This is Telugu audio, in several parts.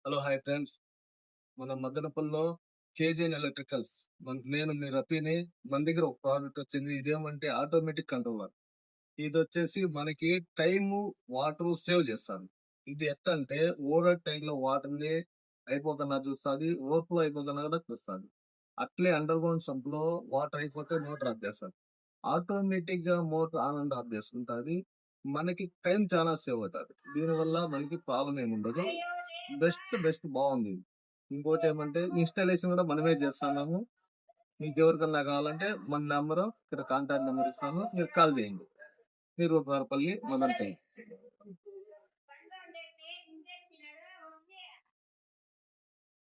Hello hi friends. మన మదనపల్లిలో కేజీఎన్ ఎలక్ట్రికల్స్. నేను మీ రఫీని. మన దగ్గర ఒక ప్రోడక్ట్ వచ్చింది. ఇదేమంటే ఆటోమేటిక్ కంట్రోలర్. ఇది వచ్చేసి మనకి టైము, వాటర్ సేవ్ చేస్తాను. ఇది ఎట్లా అంటే ఓవర్ టైంలో వాటర్ని అయిపోతున్నా చూస్తుంది, ఓవర్ఫ్లో అయిపోతున్నా కూడా చూస్తుంది. అట్లే అండర్ గ్రౌండ్ సంప్ లో వాటర్ అయిపోతే మోటార్ ఆఫ్ చేస్తాను. ఆటోమేటిక్ గా మోటార్ ఆన్ అండ్ ఆఫ్ చేసుకుంటుంది. మనకి టైం చాలా సేవ్ అవుతుంది. దీనివల్ల మనకి ప్రాబ్లం ఏమి ఉండదు. బెస్ట్ బెస్ట్ బాగుంది. ఇంకోటి ఏమంటే ఇన్స్టాలేషన్ కూడా మనమే చేస్తున్నాము. మీకు ఎవరికన్నా కావాలంటే మన నెంబర్ ఇక్కడ కాంటాక్ట్ నెంబర్ ఇస్తాను, మీరు కాల్ చేయండి. మీరు వారపల్లి మదనపల్లి.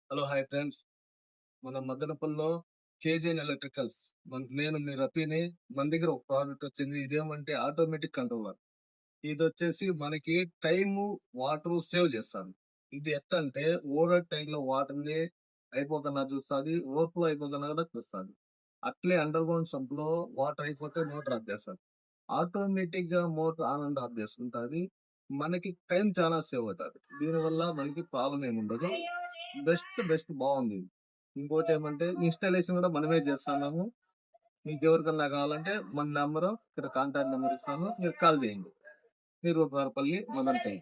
Hello hi friends. మన మదనపల్లిలో కేజీఎన్ ఎలక్ట్రికల్స్. నేను మీ రఫీని. మన దగ్గర ఒక ప్రోడక్ట్ వచ్చింది. ఇదేమంటే ఆటోమేటిక్ కంట్రోలర్. ఇది వచ్చేసి మనకి టైము, వాటర్ సేవ్ చేస్తాను. ఇది ఎట్లా అంటే ఓవర్ టైంలో వాటర్ని అయిపోతున్నా చూస్తుంది, ఓవర్ఫ్లో అయిపోతున్నా కూడా చూస్తుంది. అట్లే అండర్ గ్రౌండ్ సంప్ లో వాటర్ అయిపోతే మోటార్ ఆఫ్ చేస్తాను. ఆటోమేటిక్ గా మోటార్ ఆన్ అండ్ ఆఫ్ చేసుకుంటుంది. మనకి టైం చాలా సేవ్ అవుతుంది. దీనివల్ల మనకి ప్రాబ్లం ఏమి ఉండదు. బెస్ట్ బెస్ట్ బాగుంది. ఇంకోటి ఏమంటే ఇన్స్టాలేషన్ కూడా మనమే చేస్తున్నాము. మీకు ఎవరికన్నా కావాలంటే మన నెంబర్ ఇక్కడ కాంటాక్ట్ నెంబర్ ఇస్తాను, మీరు కాల్ చేయండి. మీరు వారపల్లి మదనపల్లి.